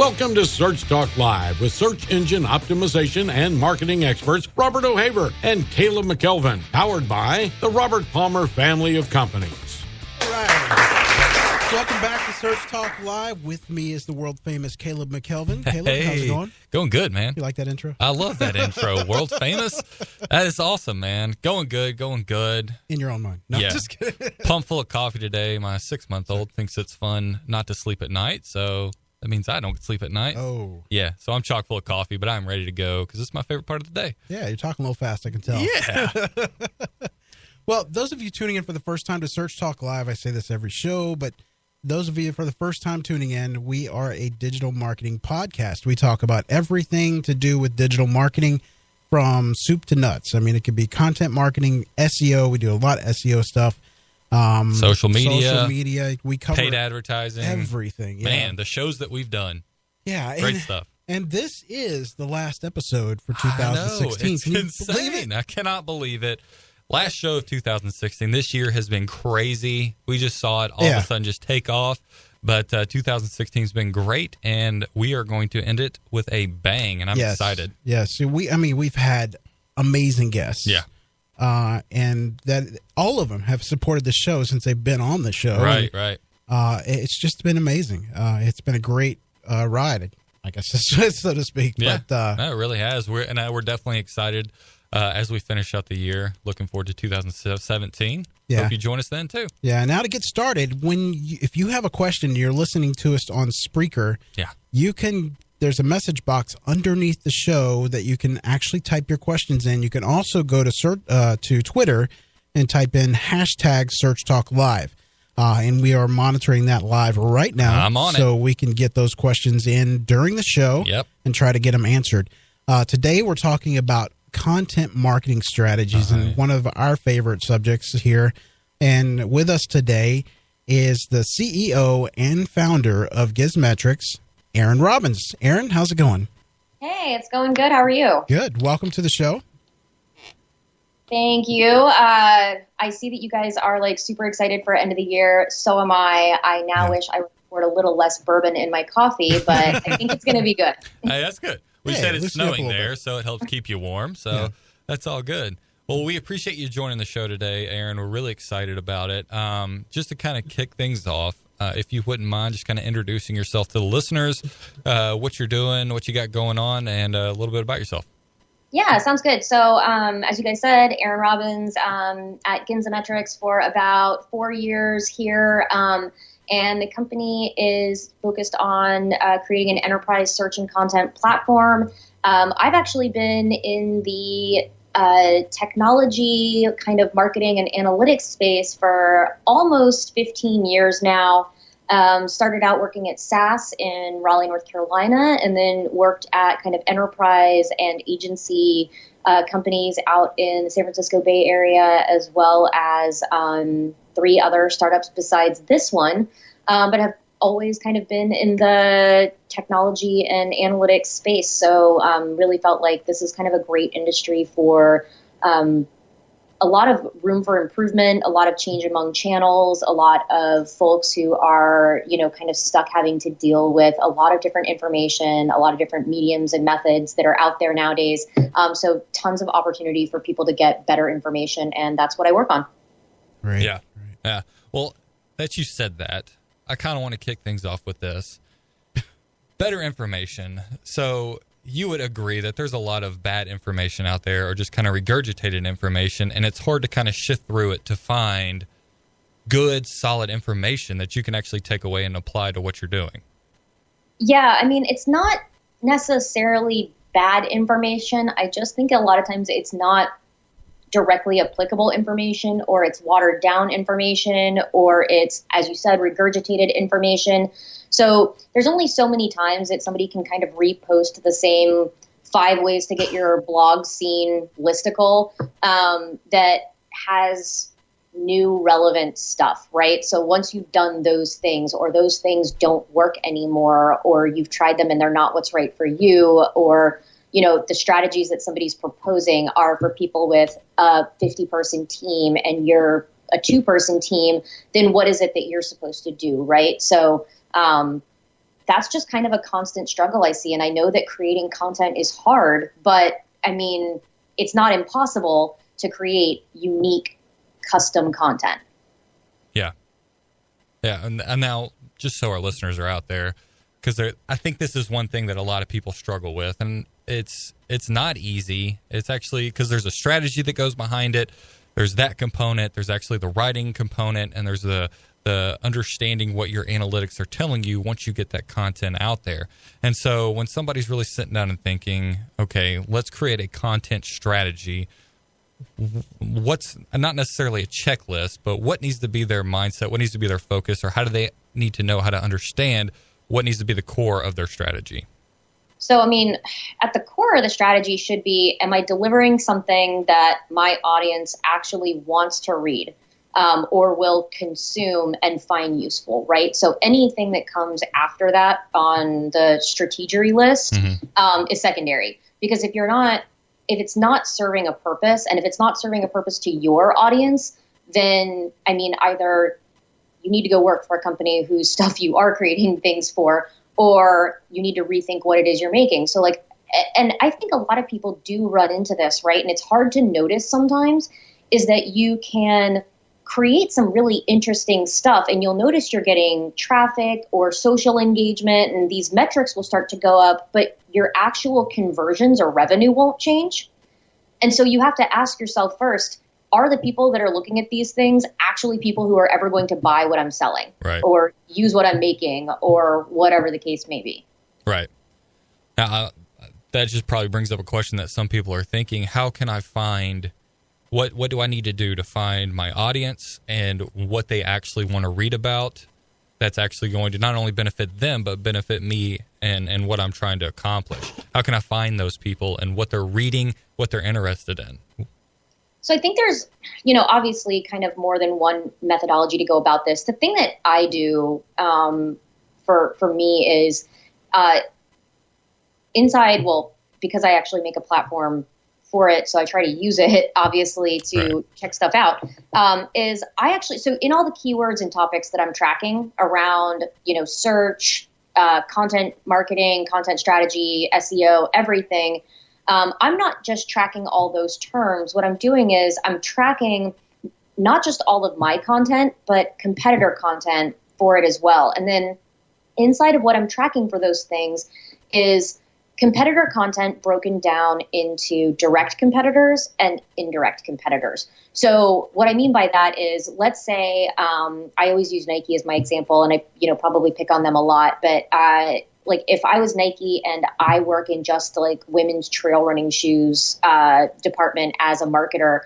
Welcome to Search Talk Live with search engine optimization and marketing experts Robert O'Haver and Caleb McKelvin, powered by the Robert Palmer family of companies. All right. Welcome back to Search Talk Live. With me is the world famous Caleb McKelvin. Caleb, hey, how's it going? Going good, man. You like that intro? I love that intro. World famous? That is awesome, man. Going good. In your own mind. No, yeah. Just kidding. Pumped full of coffee today. My 6-month-old thinks it's fun not to sleep at night, so that means I don't sleep at night. Oh. Yeah, so I'm chock full of coffee, but I'm ready to go because it's my favorite part of the day. Yeah, you're talking a little fast, I can tell. Yeah. Well, those of you tuning in for the first time to Search Talk Live, I say this every show, but those of you for the first time tuning in, we are a digital marketing podcast. We talk about everything to do with digital marketing from soup to nuts. I mean, it could be content marketing, SEO. We do a lot of SEO stuff. Social media. We cover paid advertising. Everything. Yeah. Man, the shows that we've done. Yeah. Great stuff. And this is the last episode for 2016. It's insane. I cannot believe it. Last show of 2016. This year has been crazy. We just saw it all of a sudden just take off. But 2016 has been great, and we are going to end it with a bang, and I'm excited. Yes. So we've had amazing guests. Yeah. And that all of them have supported the show since they've been on the show. Right, and, right. It's just been amazing. It's been a great ride, I guess, so to speak. Yeah, but, no, it really has. We're definitely excited as we finish out the year. Looking forward to 2017. Yeah. Hope you join us then, too. Yeah, now to get started, if you have a question, you're listening to us on Spreaker, there's a message box underneath the show that you can actually type your questions in. You can also go to Twitter and type in hashtag Search Talk Live. And we are monitoring that live right now. I'm on so we can get those questions in during the show and try to get them answered. Today we're talking about content marketing strategies and one of our favorite subjects here. And with us today is the CEO and founder of GinzaMetrics, Erin Robbins. Erin, how's it going? Hey, it's going good. How are you? Good. Welcome to the show. Thank you. I see that you guys are super excited for end of the year. So am I. I now wish I would pour a little less bourbon in my coffee, but I think it's going to be good. Hey, that's good. We said it's snowing there, so it helps keep you warm. So that's all good. Well, we appreciate you joining the show today, Erin. We're really excited about it. Just to kind of kick things off, if you wouldn't mind just kind of introducing yourself to the listeners, what you're doing, what you got going on, and a little bit about yourself. Yeah, sounds good. So as you guys said, Erin Robbins at GinzaMetrics for about 4 years here. And the company is focused on creating an enterprise search and content platform. I've actually been in the technology kind of marketing and analytics space for almost 15 years now. Started out working at SAS in Raleigh, North Carolina, and then worked at kind of enterprise and agency companies out in the San Francisco Bay Area, as well as 3 other startups besides this one, but have always kind of been in the technology and analytics space. So really felt like this is kind of a great industry for a lot of room for improvement, a lot of change among channels, a lot of folks who are, kind of stuck having to deal with a lot of different information, a lot of different mediums and methods that are out there nowadays. So tons of opportunity for people to get better information, and that's what I work on. Right. Yeah. Yeah. Well, that you said that, I kind of want to kick things off with this. Better information. So you would agree that there's a lot of bad information out there, or just kind of regurgitated information, and it's hard to kind of shift through it to find good, solid information that you can actually take away and apply to what you're doing. Yeah, I mean, it's not necessarily bad information. I just think a lot of times it's not directly applicable information, or it's watered down information, or it's, as you said, regurgitated information. So there's only so many times that somebody can kind of repost the same 5 ways to get your blog seen listicle that has new relevant stuff, right? So once you've done those things, or those things don't work anymore, or you've tried them and they're not what's right for you, or the strategies that somebody's proposing are for people with a 50-person team and you're a 2-person team, then what is it that you're supposed to do, right? So that's just kind of a constant struggle I see. And I know that creating content is hard, but I mean, it's not impossible to create unique custom content. Yeah. Yeah. And now, just so our listeners are out there, because I think this is one thing that a lot of people struggle with, and it's not easy. It's actually because there's a strategy that goes behind it. There's that component. There's actually the writing component, and there's the understanding what your analytics are telling you once you get that content out there. And so when somebody's really sitting down and thinking, okay, let's create a content strategy, what's not necessarily a checklist, but what needs to be their mindset, what needs to be their focus, or how do they need to know how to understand what needs to be the core of their strategy? So, I mean, at the core of the strategy should be, am I delivering something that my audience actually wants to read or will consume and find useful, right? So anything that comes after that on the strategy list is secondary. Because if it's not serving a purpose, and if it's not serving a purpose to your audience, then, I mean, either you need to go work for a company whose stuff you are creating things for, or you need to rethink what it is you're making. So like, and I think a lot of people do run into this, right? And it's hard to notice sometimes, is that you can create some really interesting stuff and you'll notice you're getting traffic or social engagement and these metrics will start to go up, but your actual conversions or revenue won't change. And so you have to ask yourself first, are the people that are looking at these things actually people who are ever going to buy what I'm selling, right, or use what I'm making, or whatever the case may be? Right. Now, that just probably brings up a question that some people are thinking: how can I find what do I need to do to find my audience and what they actually want to read about? That's actually going to not only benefit them, but benefit me and what I'm trying to accomplish. How can I find those people and what they're reading, what they're interested in? So I think there's, obviously kind of more than one methodology to go about this. The thing that I do for me is inside, well, because I actually make a platform for it, so I try to use it, obviously, to check stuff out, so in all the keywords and topics that I'm tracking around, search, content marketing, content strategy, SEO, everything, I'm not just tracking all those terms. What I'm doing is I'm tracking not just all of my content, but competitor content for it as well. And then inside of what I'm tracking for those things is competitor content broken down into direct competitors and indirect competitors. So what I mean by that is, let's say I always use Nike as my example, and I probably pick on them a lot, but like if I was Nike and I work in just like women's trail running shoes department as a marketer,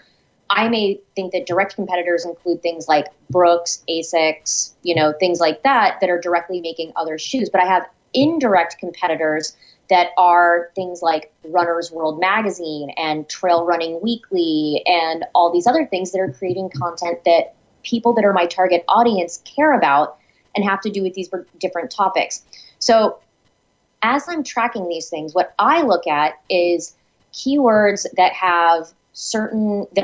I may think that direct competitors include things like Brooks, Asics, things like that are directly making other shoes. But I have indirect competitors that are things like Runner's World Magazine and Trail Running Weekly and all these other things that are creating content that people that are my target audience care about and have to do with these different topics. So as I'm tracking these things, what I look at is keywords that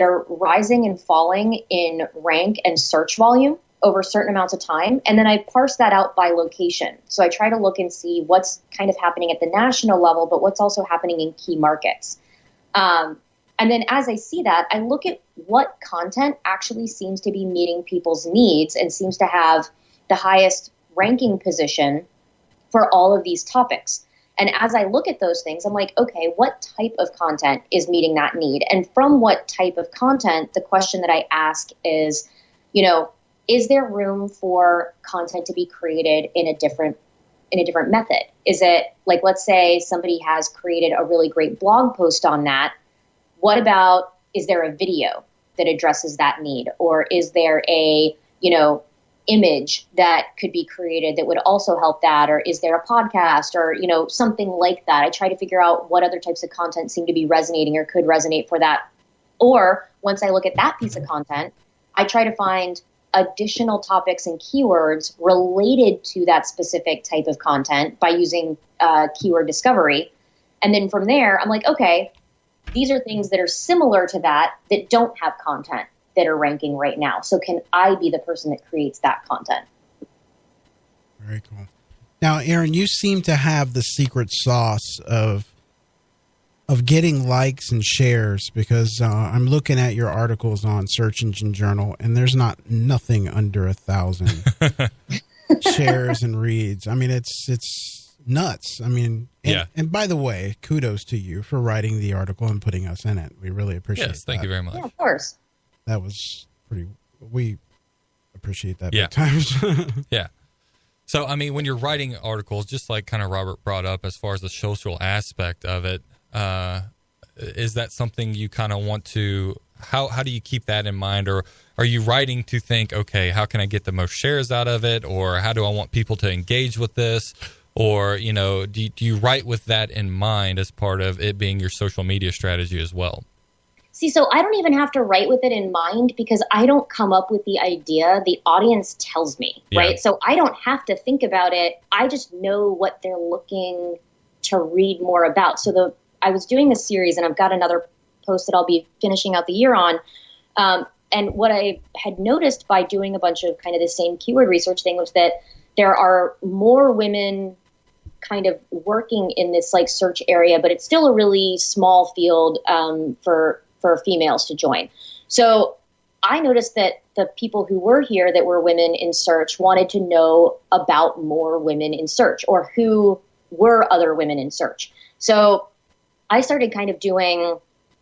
are rising and falling in rank and search volume over certain amounts of time. And then I parse that out by location. So I try to look and see what's kind of happening at the national level, but what's also happening in key markets. And then as I see that, I look at what content actually seems to be meeting people's needs and seems to have the highest ranking position for all of these topics. And as I look at those things, I'm like, okay, what type of content is meeting that need? And from what type of content, the question that I ask is, is there room for content to be created in a different method? Is it like, let's say somebody has created a really great blog post on that. What about, is there a video that addresses that need? Or is there a, image that could be created that would also help that? Or is there a podcast or, something like that? I try to figure out what other types of content seem to be resonating or could resonate for that. Or once I look at that piece of content, I try to find additional topics and keywords related to that specific type of content by using keyword discovery. And then from there, I'm like, okay, these are things that are similar to that don't have content that are ranking right now. So can I be the person that creates that content? Very cool. Now, Erin, you seem to have the secret sauce of getting likes and shares, because I'm looking at your articles on Search Engine Journal, and there's nothing under 1,000 shares and reads. I mean, it's nuts. I mean, and by the way, kudos to you for writing the article and putting us in it. We really appreciate it. Yes, thank you very much. Yeah, of course. That was we appreciate that big times. Yeah. So, I mean, when you're writing articles, just like kind of Robert brought up as far as the social aspect of it, is that something you kind of want to, how do you keep that in mind? Or are you writing to think, okay, how can I get the most shares out of it? Or how do I want people to engage with this? Or, you know, do you write with that in mind as part of it being your social media strategy as well? See, so I don't even have to write with it in mind, because I don't come up with the idea. The audience tells me, right? So I don't have to think about it. I just know what they're looking to read more about. So I was doing a series, and I've got another post that I'll be finishing out the year on. And what I had noticed by doing a bunch of kind of the same keyword research thing was that there are more women kind of working in this like search area, but it's still a really small field for females to join. So I noticed that the people who were here that were women in search wanted to know about more women in search, or who were other women in search. So I started kind of doing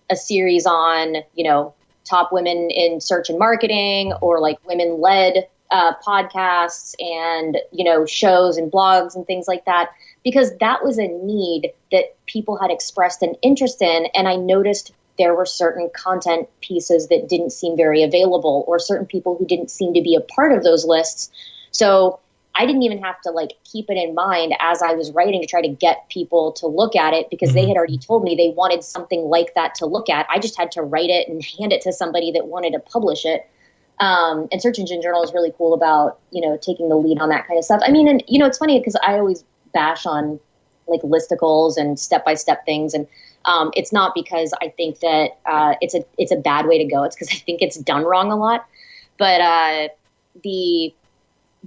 a series on, you know, top women in search and marketing, or like women-led podcasts and, you know, shows and blogs and things like that, because that was a need that people had expressed an interest in. And I noticed there were certain content pieces that didn't seem very available, or certain people who didn't seem to be a part of those lists. So I didn't even have to like keep it in mind as I was writing to try to get people to look at it, because they had already told me they wanted something like that to look at. I just had to write it and hand it to somebody that wanted to publish it. And Search Engine Journal is really cool about, you know, taking the lead on that kind of stuff. I mean, and you know, it's funny because I always bash on like listicles and step-by-step things. And it's not because I think that it's a bad way to go. It's because I think it's done wrong a lot. But the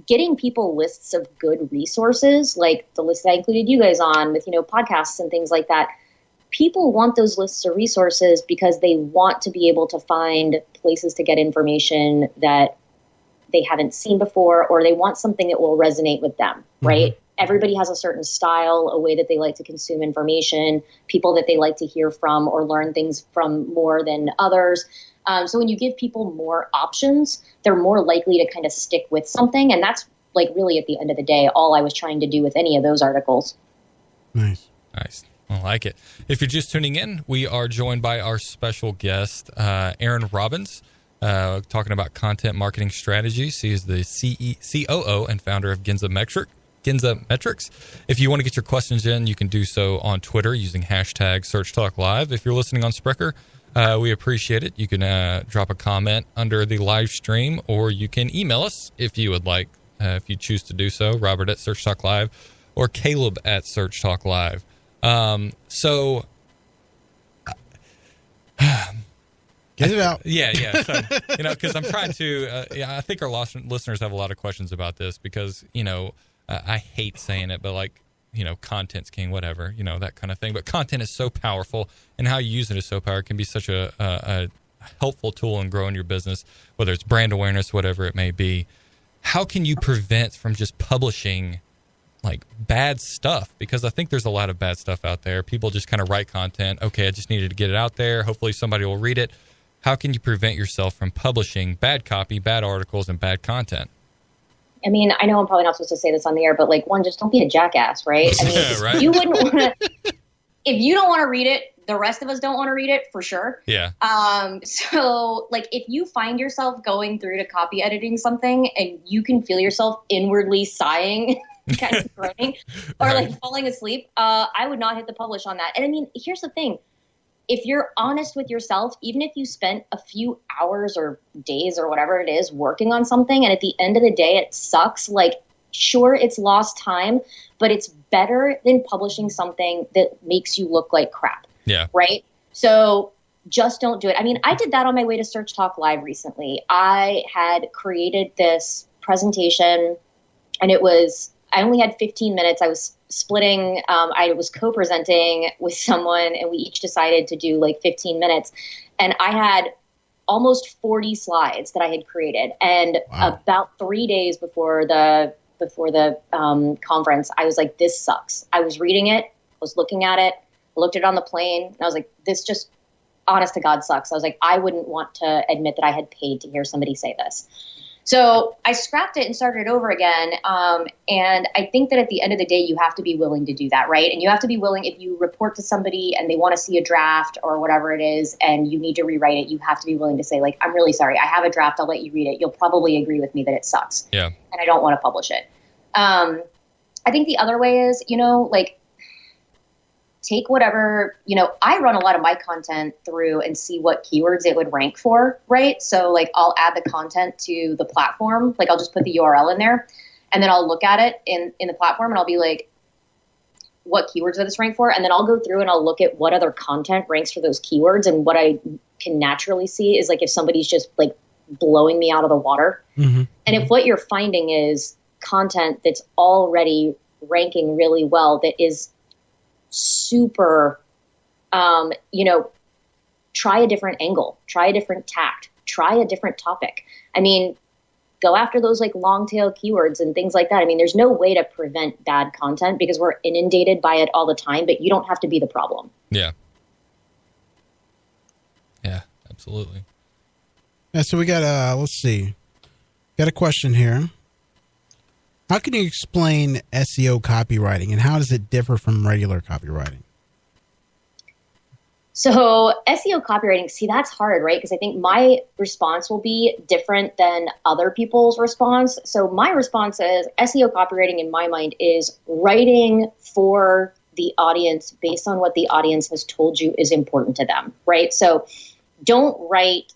getting people lists of good resources, like the list that I included you guys on with, you know, podcasts and things like that, people want those lists of resources because they want to be able to find places to get information that they haven't seen before, or they want something that will resonate with them, right? Everybody has a certain style, a way that they like to consume information, people that they like to hear from or learn things from more than others. So when you give people more options, they're more likely to kind of stick with something. And that's like really at the end of the day, all I was trying to do with any of those articles. Nice. I like it. If you're just tuning in, we are joined by our special guest, Erin Robbins, talking about content marketing strategies. He is the COO and founder of GinzaMetrics. If you want to get your questions in, you can do so on Twitter using hashtag SearchTalkLive. If you're listening on Spreaker, we appreciate it. You can drop a comment under the live stream, or you can email us if you would like, if you choose to do so, Robert at Search Talk Live or Caleb at Search Talk Live. So get it out. Yeah. So, you know, because I'm trying to, I think our listeners have a lot of questions about this because, you know, I hate saying it, but like, you know, content's king, whatever, you know, that kind of thing. But content is so powerful, and how you use it is so powerful. It can be such a helpful tool in growing your business, whether it's brand awareness, whatever it may be. How can you prevent from just publishing like bad stuff? Because I think there's a lot of bad stuff out there. People just kind of write content. Okay, I just needed to get it out there. Hopefully somebody will read it. How can you prevent yourself from publishing bad copy, bad articles, and bad content? I mean, I know I'm probably not supposed to say this on the air, but like, one, just don't be a jackass, right? I mean, right? You wouldn't want to, if you don't want to read it, the rest of us don't want to read it for sure. Yeah. So like, if you find yourself going through to copy editing something and you can feel yourself inwardly sighing, kind of groaning, or like falling asleep, I would not hit the publish on that. And I mean, here's the thing. If you're honest with yourself, even if you spent a few hours or days or whatever it is working on something, and at the end of the day it sucks, like, sure, it's lost time, but it's better than publishing something that makes you look like crap. Yeah. Right? So just don't do it. I mean, I did that on my way to Search Talk Live recently. I had created this presentation, and it was I only had 15 minutes. I was splitting, I was co-presenting with someone, and we each decided to do like 15 minutes. And I had almost 40 slides that I had created. And about 3 days before the conference, I was like, this sucks. I was reading it, I was looking at it, I looked at it on the plane, and I was like, this just, honest to God, sucks. I was like, I wouldn't want to admit that I had paid to hear somebody say this. So I scrapped it and started over again. And I think that at the end of the day, you have to be willing to do that, right? And you have to be willing, if you report to somebody and they want to see a draft or whatever it is, and you need to rewrite it, you have to be willing to say, like, I'm really sorry. I have a draft. I'll let you read it. You'll probably agree with me that it sucks. Yeah. And I don't want to publish it. I think the other way is, like, take whatever, I run a lot of my content through and see what keywords it would rank for, right? So like I'll add the content to the platform, like I'll just put the URL in there, and then I'll look at it in the platform, and I'll be like, what keywords does this rank for? And then I'll go through and I'll look at what other content ranks for those keywords. And what I can naturally see is like if somebody's just like blowing me out of the water. Mm-hmm. And if what you're finding is content that's already ranking really well, that is super, try a different angle, try a different tact, try a different topic. I mean, go after those like long tail keywords and things like that. I mean, there's no way to prevent bad content because we're inundated by it all the time, but you don't have to be the problem. Yeah. Yeah, absolutely. Yeah. So we got, let's see, got a question here. How can you explain SEO copywriting, and how does it differ from regular copywriting? So SEO copywriting, see, that's hard, right? Because I think my response will be different than other people's response. So my response is SEO copywriting in my mind is writing for the audience based on what the audience has told you is important to them, right? So don't write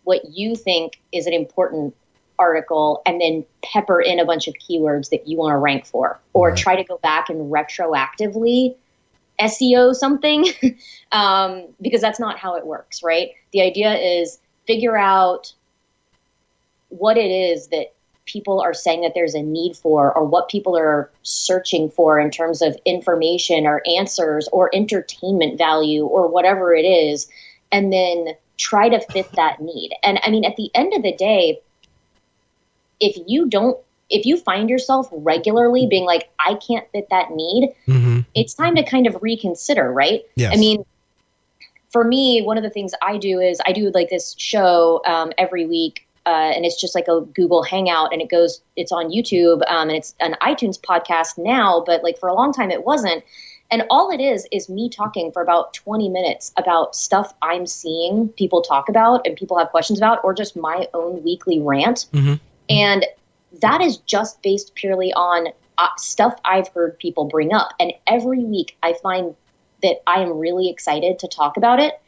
what you think is an important article and then pepper in a bunch of keywords that you want to rank for, or try to go back and retroactively SEO something, because that's not how it works, right? The idea is figure out what it is that people are saying that there's a need for, or what people are searching for in terms of information or answers or entertainment value or whatever it is, and then try to fit that need. And I mean, at the end of the day, if you find yourself regularly being like, I can't fit that need, mm-hmm. it's time to kind of reconsider, right? Yes. I mean, for me, one of the things I do is I do like this show every week, and it's just like a Google Hangout, and it's on YouTube, and it's an iTunes podcast now, but like for a long time it wasn't. And all it is me talking for about 20 minutes about stuff I'm seeing people talk about and people have questions about, or just my own weekly rant. Mm-hmm. And that is just based purely on stuff I've heard people bring up. And every week I find that I am really excited to talk about it.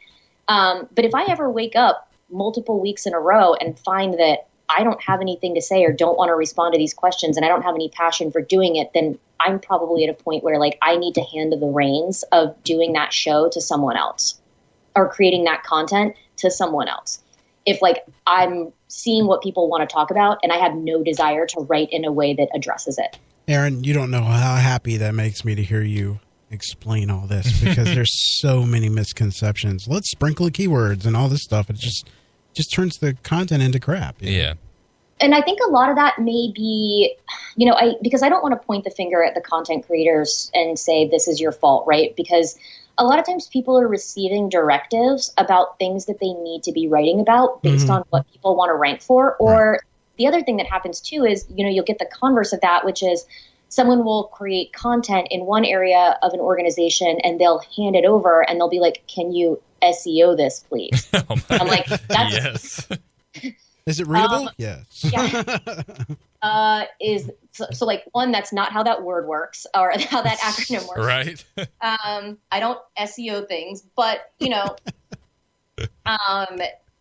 But if I ever wake up multiple weeks in a row and find that I don't have anything to say or don't want to respond to these questions and I don't have any passion for doing it, then I'm probably at a point where like I need to hand the reins of doing that show to someone else, or creating that content to someone else. If like I'm seeing what people want to talk about and I have no desire to write in a way that addresses it. Erin, you don't know how happy that makes me to hear you explain all this, because there's so many misconceptions. Let's sprinkle keywords and all this stuff. It just turns the content into crap. Yeah. And I think a lot of that may be, because I don't want to point the finger at the content creators and say, this is your fault, right? Because a lot of times people are receiving directives about things that they need to be writing about based mm-hmm. on what people want to rank for. Or the other thing that happens too is, you'll get the converse of that, which is someone will create content in one area of an organization and they'll hand it over and they'll be like, can you SEO this, please? Oh, I'm like, that's... Yes. Is it readable? Yes. Yeah. So like, one, that's not how that word works, or how that acronym works. Right. I don't SEO things, but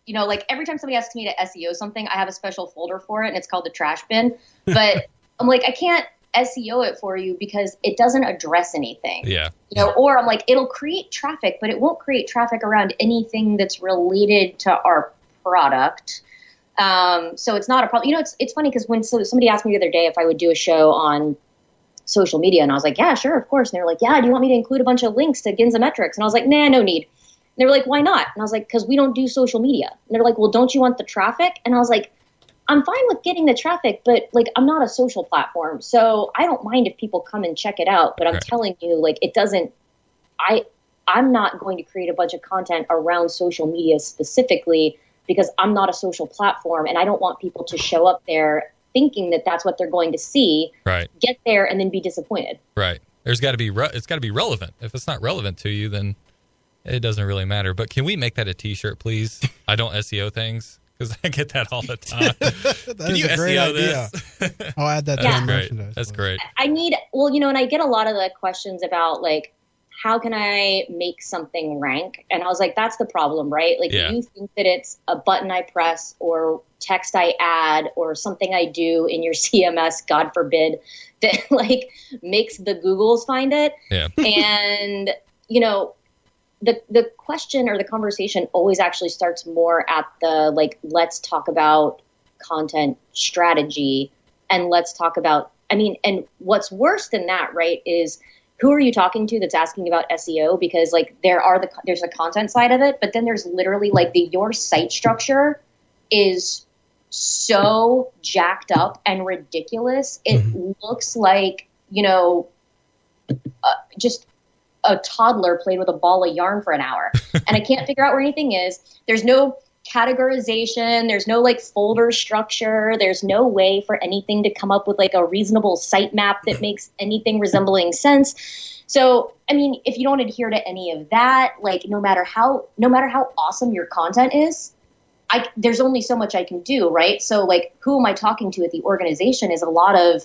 like every time somebody asks me to SEO something, I have a special folder for it, and it's called the trash bin. But I'm like, I can't SEO it for you because it doesn't address anything. Yeah. Or I'm like, it'll create traffic, but it won't create traffic around anything that's related to our product. So it's not a problem. It's funny because when somebody asked me the other day if I would do a show on social media? And I was like, yeah, sure, of course. And they were like, yeah, do you want me to include a bunch of links to GinzaMetrics? And I was like, nah, no need. And they were like, why not? And I was like, because we don't do social media. And they're like, well, don't you want the traffic? And I was like, I'm fine with getting the traffic, but like, I'm not a social platform. So I don't mind if people come and check it out, but I'm telling you, like, it doesn't, I'm not going to create a bunch of content around social media specifically because I'm not a social platform and I don't want people to show up there thinking that that's what they're going to see, get there and then be disappointed. Right. There's got to be, it's got to be relevant. If it's not relevant to you, then it doesn't really matter. But can we make that a t-shirt, please? I don't SEO things. Because I get that all the time. Can you SEO this? I'll add that to the merchandise. That's great. I need, well, and I get a lot of the questions about like, how can I make something rank? And I was like, that's the problem, right? Like you think that it's a button I press or text I add or something I do in your CMS, God forbid, that like makes the Googles find it. Yeah. And, the question or the conversation always actually starts more at the, like, let's talk about content strategy and let's talk about, and what's worse than that, right, is who are you talking to that's asking about SEO? Because like there's the content side of it, but then there's literally like your site structure is so jacked up and ridiculous. It looks like, just a toddler played with a ball of yarn for an hour and I can't figure out where anything is. There's no categorization. There's no like folder structure. There's no way for anything to come up with like a reasonable sitemap that makes anything resembling sense. So, if you don't adhere to any of that, like no matter how awesome your content is, there's only so much I can do, right? So like, who am I talking to at the organization is a lot of,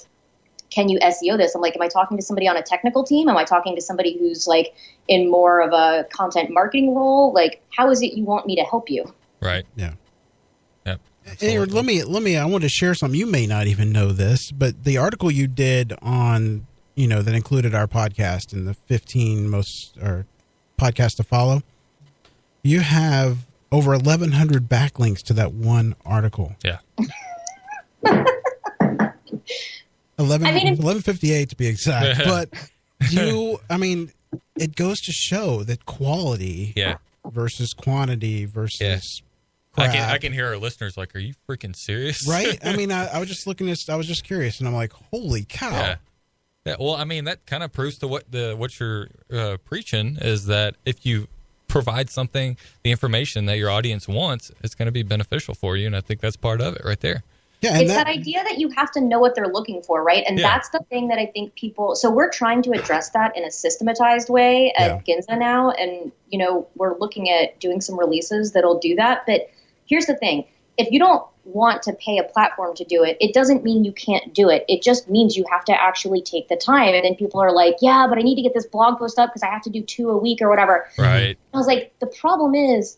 can you SEO this? I'm like, am I talking to somebody on a technical team? Am I talking to somebody who's like in more of a content marketing role? Like, how is it you want me to help you? Right. Yeah. Yep. Hey, let me, I want to share something. You may not even know this, but the article you did on, that included our podcast and the 15 most or podcasts to follow, you have over 1,100 backlinks to that one article. Yeah. 1158 to be exact. But it goes to show that quality versus quantity versus crap. I can hear our listeners like, are you freaking serious? Right? I was just looking at, I was just curious, and I'm like, holy cow. Yeah. Well, that kind of proves to what you're preaching is that if you provide something, the information that your audience wants, it's going to be beneficial for you, and I think that's part of it right there. Yeah, it's that idea that you have to know what they're looking for, right? And that's the thing that I think so we're trying to address that in a systematized way at Ginza now. And, we're looking at doing some releases that'll do that. But here's the thing. If you don't want to pay a platform to do it, it doesn't mean you can't do it. It just means you have to actually take the time. And then people are like, yeah, but I need to get this blog post up because I have to do 2 a week or whatever. Right. I was like, the problem is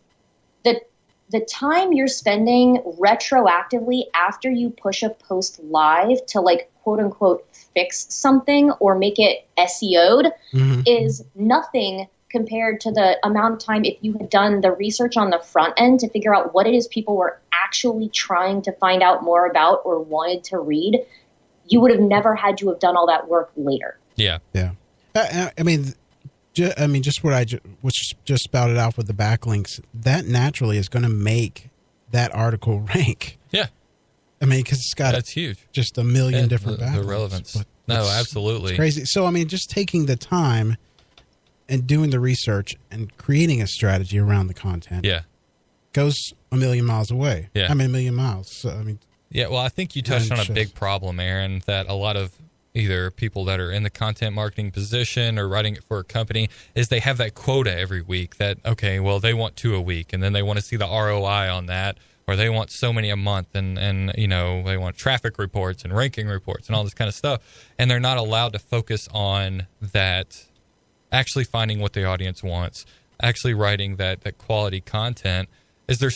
that the time you're spending retroactively after you push a post live to like quote unquote fix something or make it SEO'd is nothing compared to the amount of time if you had done the research on the front end to figure out what it is people were actually trying to find out more about or wanted to read. You would have never had to have done all that work later. Yeah. Yeah. Just what I just spouted out with the backlinks, that naturally is going to make that article rank. Yeah. Because it's got that's huge. Just a million different backlinks. The relevance. No, absolutely. It's crazy. So, just taking the time and doing the research and creating a strategy around the content goes a million miles away. Yeah. A million miles. So, yeah, well, I think you touched on a big problem, Erin, that a lot of either people that are in the content marketing position or writing it for a company is they have that quota every week that, okay, well, they want 2 a week and then they want to see the ROI on that, or they want so many a month and they want traffic reports and ranking reports and all this kind of stuff. And they're not allowed to focus on that, actually finding what the audience wants, actually writing that quality content. Do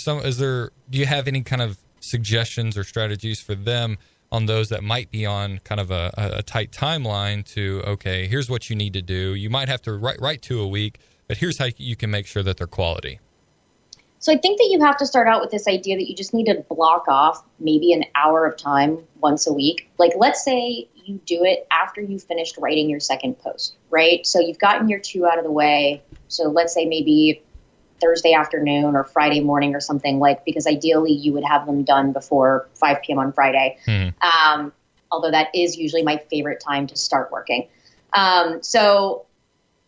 you have any kind of suggestions or strategies for them on those that might be on kind of a tight timeline to, okay, here's what you need to do. You might have to write 2 a week, but here's how you can make sure that they're quality. So I think that you have to start out with this idea that you just need to block off maybe an hour of time once a week. Like, let's say you do it after you finished writing your second post, right? So you've gotten your 2 out of the way. So let's say maybe Thursday afternoon or Friday morning or something, like, because ideally you would have them done before 5 p.m. on Friday. Although that is usually my favorite time to start working. So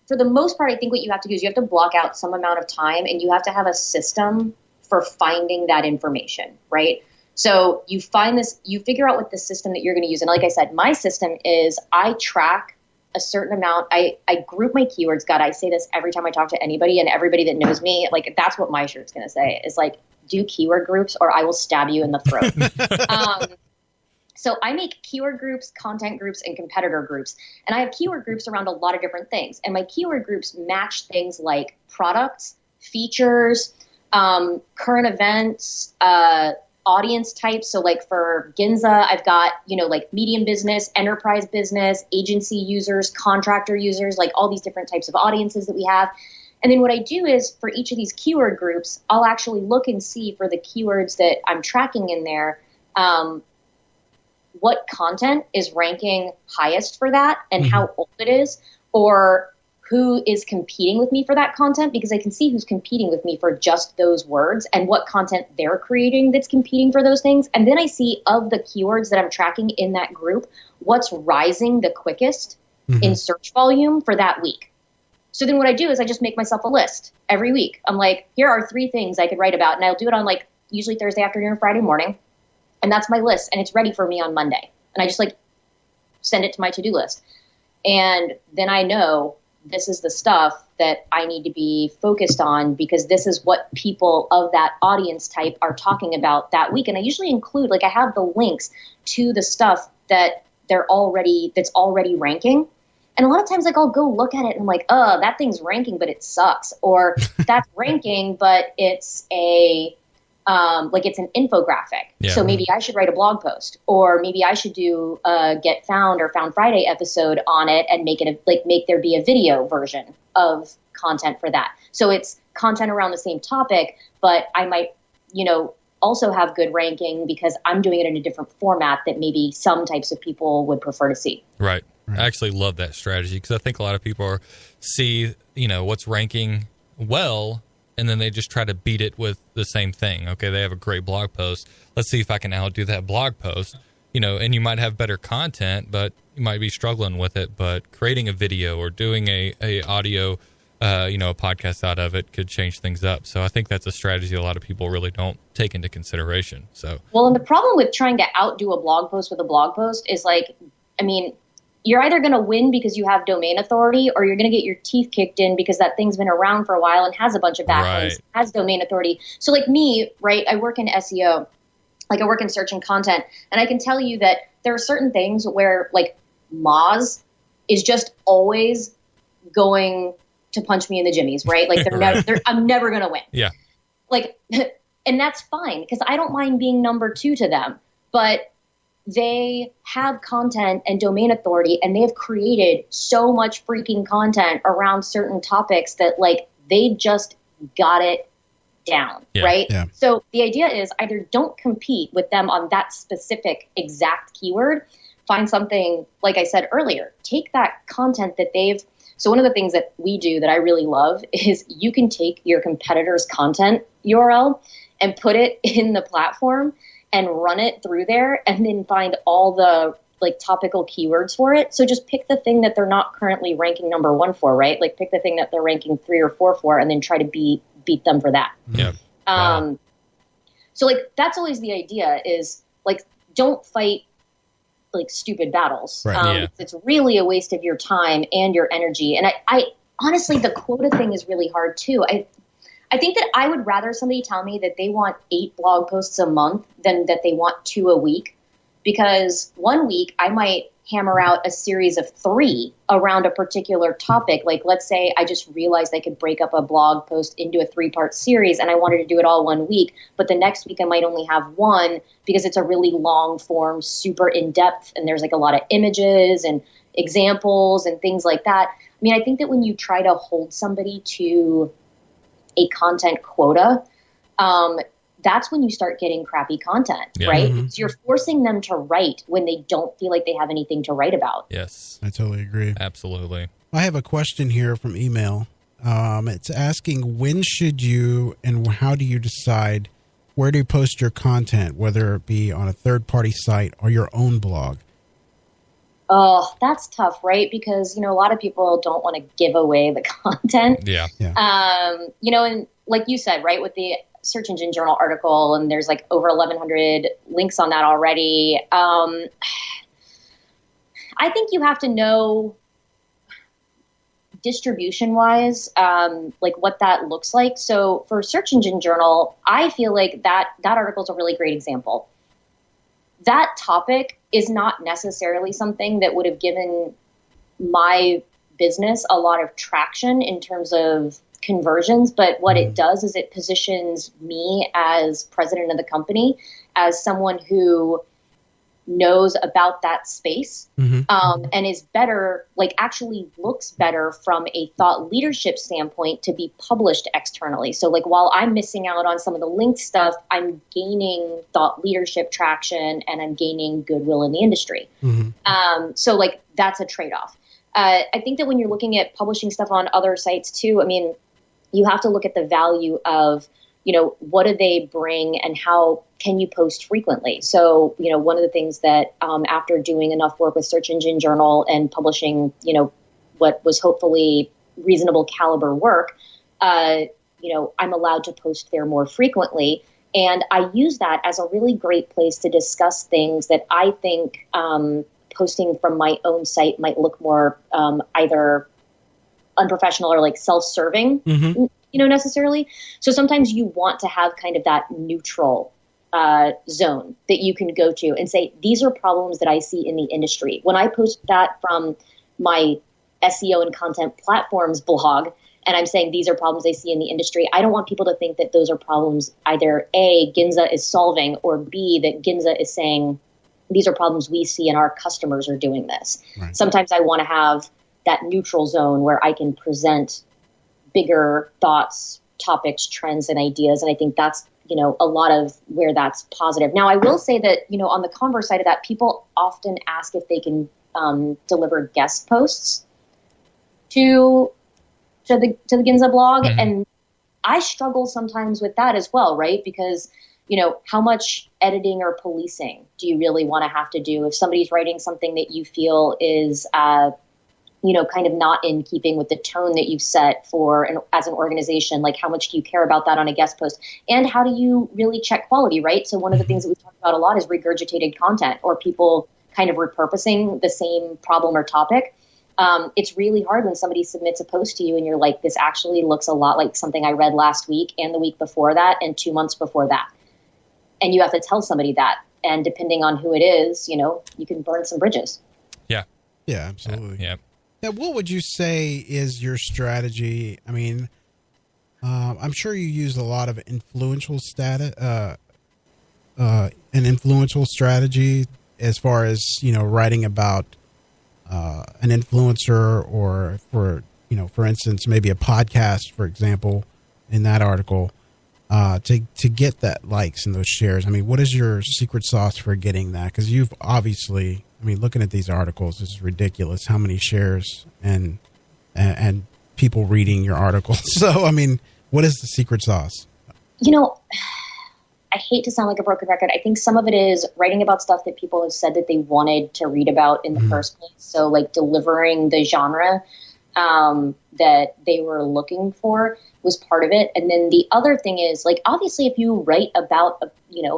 for the most part, I think what you have to do is you have to block out some amount of time, and you have to have a system for finding that information, right? So you find this, you figure out what the system that you're going to use. And like I said, my system is I track a certain amount. I group my keywords. God, I say this every time I talk to anybody, and everybody that knows me, like, that's what my shirt's going to say is like, do keyword groups or I will stab you in the throat. So I make keyword groups, content groups, and competitor groups. And I have keyword groups around a lot of different things. And my keyword groups match things like products, features, current events, audience types. So like for Ginza, I've got, like medium business, enterprise business, agency users, contractor users, like all these different types of audiences that we have. And then what I do is for each of these keyword groups, I'll actually look and see for the keywords that I'm tracking in there, what content is ranking highest for that and how old it is, or who is competing with me for that content, because I can see who's competing with me for just those words and what content they're creating that's competing for those things. And then I see of the keywords that I'm tracking in that group, what's rising the quickest in search volume for that week. So then what I do is I just make myself a list every week. I'm like, here are 3 things I could write about. And I'll do it on like usually Thursday afternoon or Friday morning. And that's my list, and it's ready for me on Monday. And I just like send it to my to-do list. And then I know this is the stuff that I need to be focused on, because this is what people of that audience type are talking about that week. And I usually include, like, I have the links to the stuff that that's already ranking. And a lot of times, like, I'll go look at it and I'm like, oh, that thing's ranking, but it sucks. Or that's ranking, but it's it's an infographic. Yeah. So maybe I should write a blog post, or maybe I should do a Get Found or Found Friday episode on it and make there be a video version of content for that. So it's content around the same topic, but I might, also have good ranking because I'm doing it in a different format that maybe some types of people would prefer to see. Right. I actually love that strategy, because I think a lot of people see, what's ranking well, and then they just try to beat it with the same thing. Okay, they have a great blog post. Let's see if I can outdo that blog post. And you might have better content, but you might be struggling with it. But creating a video or doing a audio, a podcast out of it could change things up. So I think that's a strategy a lot of people really don't take into consideration. Well, and the problem with trying to outdo a blog post with a blog post is you're either going to win because you have domain authority, or you're going to get your teeth kicked in because that thing's been around for a while and has a bunch of backlinks, has domain authority. So like me, right, I work in SEO, like I work in search and content, and I can tell you that there are certain things where like Moz is just always going to punch me in the jimmies, right? Like I'm never going to win. Yeah. Like, and that's fine, because I don't mind being number 2 to them, but they have content and domain authority, and they have created so much freaking content around certain topics that like they just got it down, right? Yeah. So the idea is either don't compete with them on that specific exact keyword, find something, like I said earlier, take that content that so one of the things that we do that I really love is you can take your competitor's content URL and put it in the platform and run it through there, and then find all the like topical keywords for it. So just pick the thing that they're not currently ranking number 1 for, right? Like pick the thing that they're ranking 3 or 4 for, and then try to beat them for that. Yeah. So like that's always the idea, is like don't fight like stupid battles. Right. It's really a waste of your time and your energy. And I honestly, the quota thing is really hard too. I think that I would rather somebody tell me that they want 8 blog posts a month than that they want 2 a week, because one week I might hammer out a series of 3 around a particular topic. Like let's say I just realized I could break up a blog post into a 3-part series, and I wanted to do it all one week, but the next week I might only have 1 because it's a really long form, super in depth, and there's like a lot of images and examples and things like that. I mean, I think that when you try to hold somebody to a content quota, that's when you start getting crappy content, right? Mm-hmm. So you're forcing them to write when they don't feel like they have anything to write about. Yes. I totally agree. Absolutely. I have a question here from email. It's asking, when should you and how do you decide where to post your content, whether it be on a third-party site or your own blog? Oh, that's tough, right? Because, a lot of people don't want to give away the content. Yeah. And like you said, right, with the Search Engine Journal article, and there's like over 1,100 links on that already. I think you have to know distribution-wise, like what that looks like. So for Search Engine Journal, I feel like that article is a really great example. That topic is not necessarily something that would have given my business a lot of traction in terms of conversions, but what it does is it positions me as president of the company as someone who knows about that space, and is better, like actually looks better from a thought leadership standpoint to be published externally. So like while I'm missing out on some of the linked stuff, I'm gaining thought leadership traction and I'm gaining goodwill in the industry. So like that's a trade-off. I think that when you're looking at publishing stuff on other sites too, I mean, you have to look at the value of, what do they bring and how can you post frequently? So, one of the things that after doing enough work with Search Engine Journal and publishing, what was hopefully reasonable caliber work, I'm allowed to post there more frequently. And I use that as a really great place to discuss things that I think posting from my own site might look more either unprofessional or like self-serving, necessarily. So sometimes you want to have kind of that neutral zone that you can go to and say, these are problems that I see in the industry. When I post that from my SEO and content platforms blog, and I'm saying these are problems I see in the industry, I don't want people to think that those are problems either A, Ginza is solving, or B, that Ginza is saying these are problems we see and our customers are doing this. Right. Sometimes I want to have that neutral zone where I can present bigger thoughts, topics, trends, and ideas. And I think that's, a lot of where that's positive. Now, I will say that, on the converse side of that, people often ask if they can deliver guest posts to the Ginza blog. And I struggle sometimes with that as well, right? Because, how much editing or policing do you really want to have to do if somebody's writing something that you feel is kind of not in keeping with the tone that you've set for as an organization? Like, how much do you care about that on a guest post? And how do you really check quality, right? So one of the things that we talk about a lot is regurgitated content or people kind of repurposing the same problem or topic. It's really hard when somebody submits a post to you and you're like, this actually looks a lot like something I read last week and the week before that and 2 months before that. And you have to tell somebody that. And depending on who it is, you can burn some bridges. Yeah. Yeah, absolutely. Yeah. Now, what would you say is your strategy? I mean, I'm sure you use a lot of influential strategy as far as, writing about an influencer or for instance, maybe a podcast, for example, in that article, to get that likes and those shares. I mean, what is your secret sauce for getting that? Because you've obviously, looking at these articles, this is ridiculous how many shares and people reading your articles. So, what is the secret sauce? I hate to sound like a broken record. I think some of it is writing about stuff that people have said that they wanted to read about in the first place. So like delivering the genre that they were looking for was part of it. And then the other thing is, like, obviously if you write about a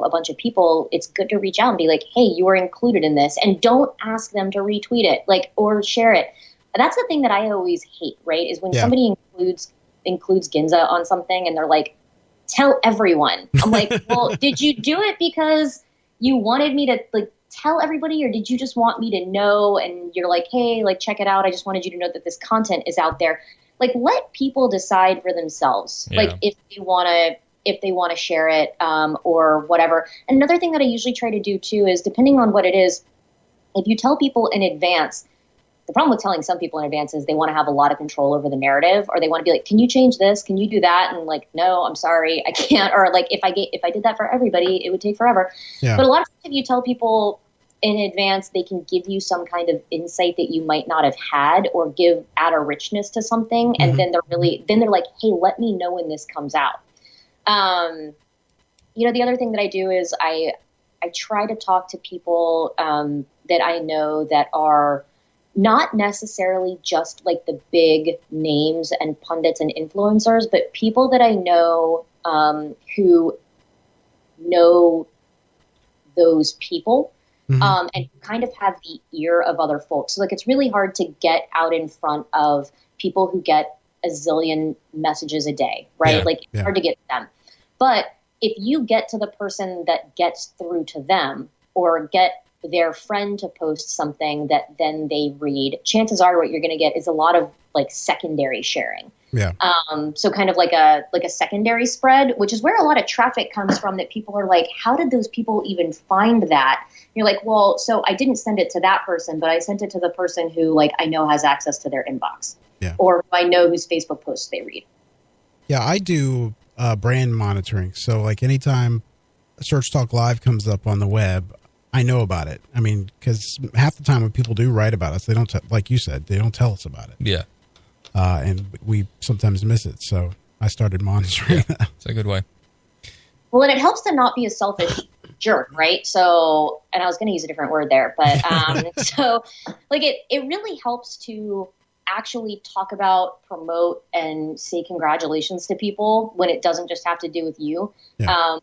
bunch of people, it's good to reach out and be like, hey, you are included in this, and don't ask them to retweet it, or share it. That's the thing that I always hate, right? Is when somebody includes Ginza on something and they're like, tell everyone. I'm like, well, did you do it because you wanted me to tell everybody, or did you just want me to know? And you're like, hey, check it out. I just wanted you to know that this content is out there. Let people decide for themselves, if they want to share it, or whatever. And another thing that I usually try to do too is, depending on what it is, if you tell people in advance, the problem with telling some people in advance is they want to have a lot of control over the narrative, or they want to be like, can you change this? Can you do that? And like, no, I'm sorry, I can't. Or like, if I did that for everybody, it would take forever. Yeah. But a lot of times if you tell people in advance, they can give you some kind of insight that you might not have had, or add a richness to something. And then they're like, hey, let me know when this comes out. The other thing that I do is I try to talk to people that I know that are not necessarily just like the big names and pundits and influencers, but people that I know who know those people and kind of have the ear of other folks. So like, it's really hard to get out in front of people who get a zillion messages a day, right? Yeah, like it's hard to get to them. But if you get to the person that gets through to them, or get their friend to post something that then they read, chances are what you're going to get is a lot of like secondary sharing. Yeah. So kind of like a secondary spread, which is where a lot of traffic comes from, that people are like, how did those people even find that? And you're like, well, so I didn't send it to that person, but I sent it to the person who like I know has access to their inbox, or I know whose Facebook posts they read. Yeah, I do brand monitoring. So like anytime Search Talk Live comes up on the web, I know about it. I mean, because half the time when people do write about us, they don't, like you said, they don't tell us about it. Yeah. And we sometimes miss it. So I started monitoring that. It's a good way. Well, and it helps to not be a selfish jerk, right? So, and I was going to use a different word there, but so like it really helps to actually talk about, promote, and say congratulations to people when it doesn't just have to do with you. Yeah.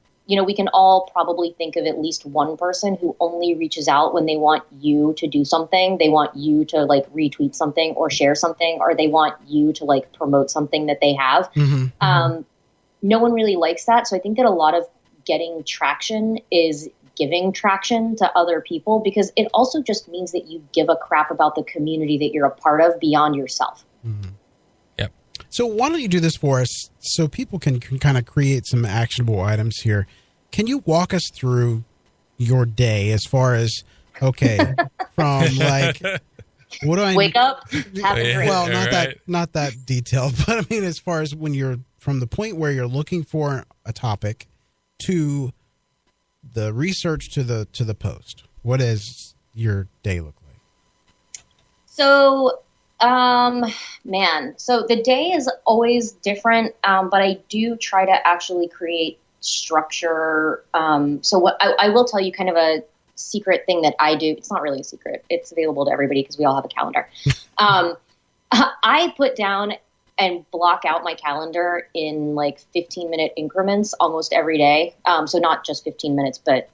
We can all probably think of at least one person who only reaches out when they want you to do something. They want you to like retweet something or share something, or they want you to like promote something that they have. No one really likes that. So I think that a lot of getting traction is giving traction to other people, because it also just means that you give a crap about the community that you're a part of beyond yourself. Yep. So why don't you do this for us so people can kind of create some actionable items here? Can you walk us through your day as far as, okay, from like, what do I wake up, have a drink? Well, not that detailed, but I mean, as far as when you're from the point where you're looking for a topic to the research to the post, what does your day look like? So, so the day is always different, but I do try to actually create structure. So what I will tell you kind of a secret thing that I do. It's not really a secret. It's available to everybody because we all have a calendar. I put down and block out my calendar in like 15-minute increments almost every day. So not just 15 minutes, but,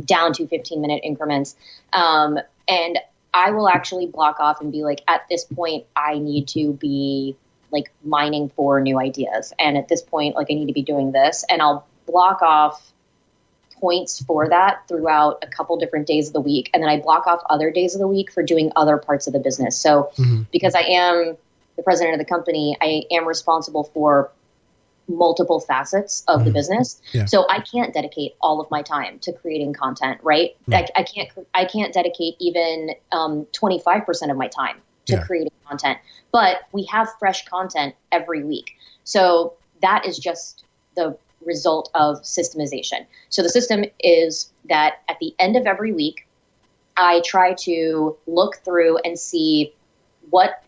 down to 15-minute increments. And I will actually block off and be like, at this point, I need to be like mining for new ideas. And at this point, like I need to be doing this. And I'll block off points for that throughout a couple different days of the week. And then I block off other days of the week for doing other parts of the business. So because I am the president of the company, I am responsible for multiple facets of the business. Yeah. So I can't dedicate all of my time to creating content, right? I can't dedicate even 25% of my time to creating content, but we have fresh content every week. So that is just the result of systemization. So the system is that at the end of every week, I try to look through and see what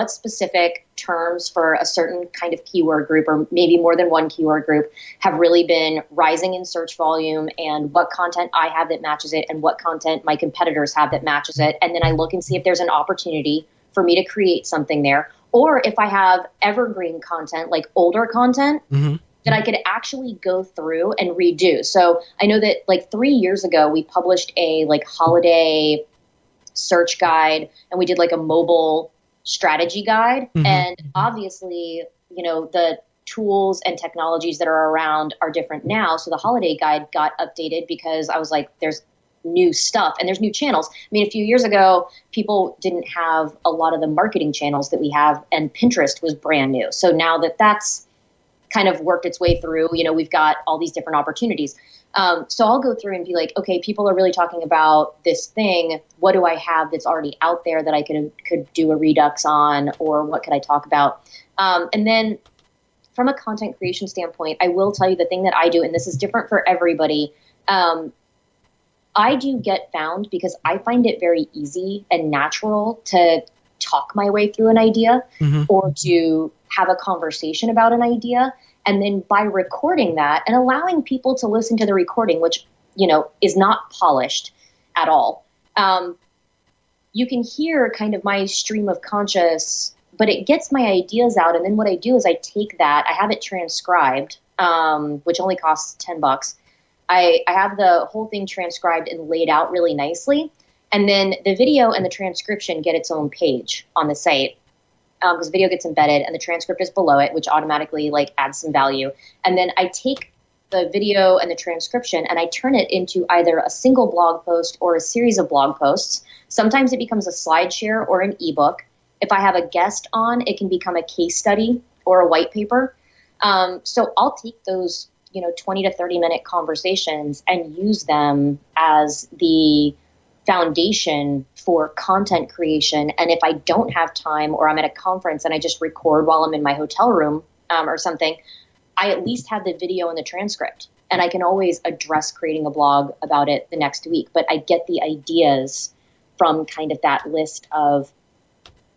specific terms for a certain kind of keyword group, or maybe more than one keyword group, have really been rising in search volume, and what content I have that matches it, and what content my competitors have that matches it. And then I look and see if there's an opportunity for me to create something there, or if I have evergreen content, like older content, that I could actually go through and redo. So I know that like 3 years ago, we published a like holiday search guide, and we did like a mobile strategy guide. And obviously, the tools and technologies that are around are different now. So the holiday guide got updated because I was like, there's new stuff and there's new channels. I mean, a few years ago, people didn't have a lot of the marketing channels that we have, and Pinterest was brand new. So now that's kind of worked its way through. We've got all these different opportunities. So I'll go through and be like, okay, people are really talking about this thing. What do I have that's already out there that I could do a redux on, or what could I talk about? And then from a content creation standpoint, I will tell you the thing that I do, and this is different for everybody. I do get found because I find it very easy and natural to talk my way through an idea or to have a conversation about an idea. And then by recording that and allowing people to listen to the recording, which, is not polished at all, you can hear kind of my stream of conscious, but it gets my ideas out. And then what I do is I take that, I have it transcribed, which only costs $10. I have the whole thing transcribed and laid out really nicely. And then the video and the transcription get its own page on the site, because video gets embedded and the transcript is below it, which automatically adds some value. And then I take the video and the transcription and I turn it into either a single blog post or a series of blog posts. Sometimes it becomes a slide share or an ebook. If I have a guest on, it can become a case study or a white paper. So I'll take those 20 to 30 minute conversations and use them as the foundation for content creation. And if I don't have time, or I'm at a conference and I just record while I'm in my hotel room or something, I at least have the video and the transcript, and I can always address creating a blog about it the next week. But I get the ideas from kind of that list of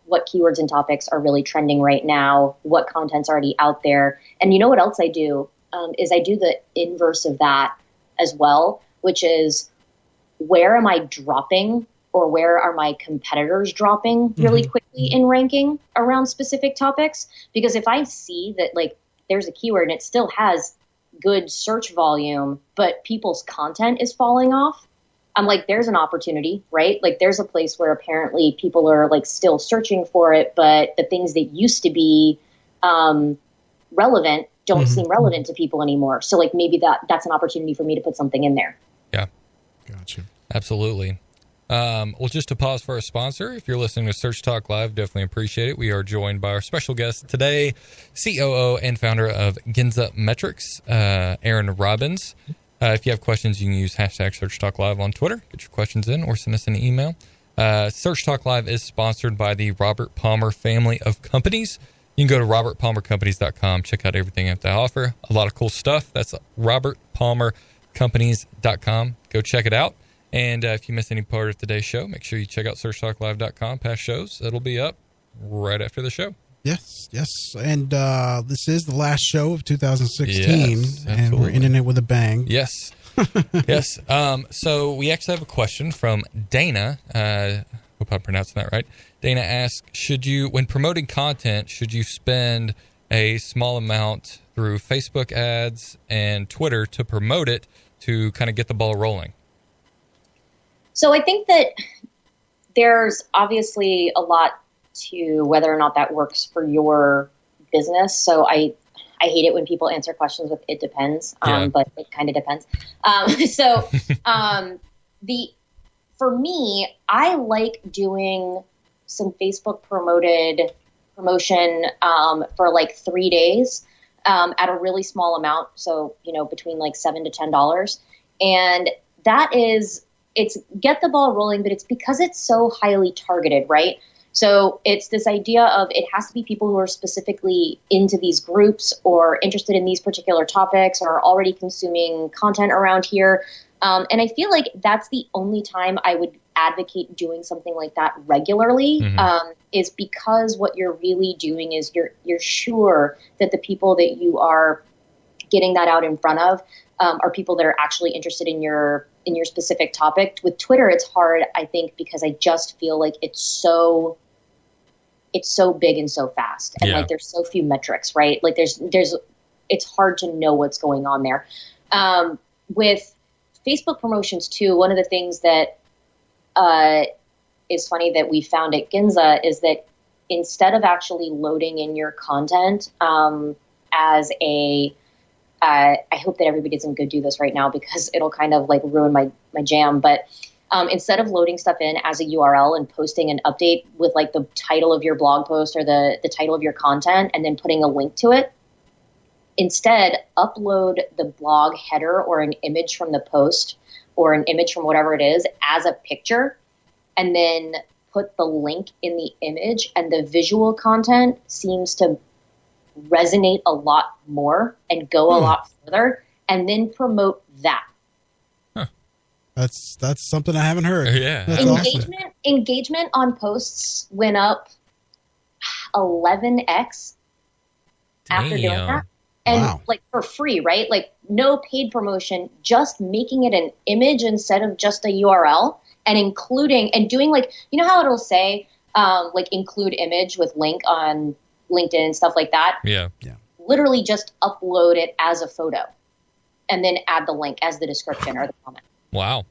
what keywords and topics are really trending right now, what content's already out there. And you know what else I do? Is I do the inverse of that as well, which is, where am I dropping, or where are my competitors dropping really quickly in ranking around specific topics? Because if I see that there's a keyword and it still has good search volume, but people's content is falling off, I'm like, there's an opportunity, right? There's a place where apparently people are still searching for it, but the things that used to be relevant don't seem relevant to people anymore. So maybe that's an opportunity for me to put something in there. Yeah. Gotcha. Absolutely. Well, just to pause for a sponsor, if you're listening to Search Talk Live, definitely appreciate it. We are joined by our special guest today, COO and founder of GinzaMetrics, Erin Robbins. If you have questions, you can use hashtag Search Talk Live on Twitter. Get your questions in or send us an email. Search Talk Live is sponsored by the Robert Palmer family of companies. You can go to robertpalmercompanies.com, check out everything that they offer. A lot of cool stuff. That's robertpalmercompanies.com. Go check it out. And if you missed any part of today's show, make sure you check out searchtalklive.com, past shows. It'll be up right after the show. Yes. And this is the last show of 2016, yes, and we're ending it with a bang. Yes. Yes. So we actually have a question from Dana. Hope I'm pronouncing that right. Dana asks, when promoting content, should you spend a small amount through Facebook ads and Twitter to promote it to kind of get the ball rolling? So I think that there's obviously a lot to whether or not that works for your business. So I hate it when people answer questions with "it depends," but it kind of depends. For me, I like doing some Facebook promotion for 3 days at a really small amount. So between $7 to $10, and that is. It's get the ball rolling, but it's because it's so highly targeted, right? So it's this idea of it has to be people who are specifically into these groups or interested in these particular topics or are already consuming content around here. And I feel like that's the only time I would advocate doing something like that regularly, is because what you're really doing is you're sure that the people that you are getting that out in front of are people that are actually interested in your specific topic. With Twitter, it's hard, I think, because I just feel like it's so big and so fast, and there's so few metrics, right? It's hard to know what's going on there. With Facebook promotions too, one of the things that is funny that we found at Ginza is that instead of actually loading in your content as a I hope that everybody doesn't go do this right now because it'll kind of ruin my jam. But instead of loading stuff in as a URL and posting an update with the title of your blog post or the title of your content and then putting a link to it, instead upload the blog header or an image from the post or an image from whatever it is as a picture, and then put the link in the image, and the visual content seems to resonate a lot more and go a lot further, and then promote that. Huh. That's something I haven't heard. Yeah. That's awesome. Engagement on posts went up 11x after doing that. And like for free, right? Like no paid promotion, just making it an image instead of just a URL, and including and doing like, you know how it'll say like include image with link on LinkedIn and stuff like that? Yeah. Literally just upload it as a photo and then add the link as the description or the comment. Wow.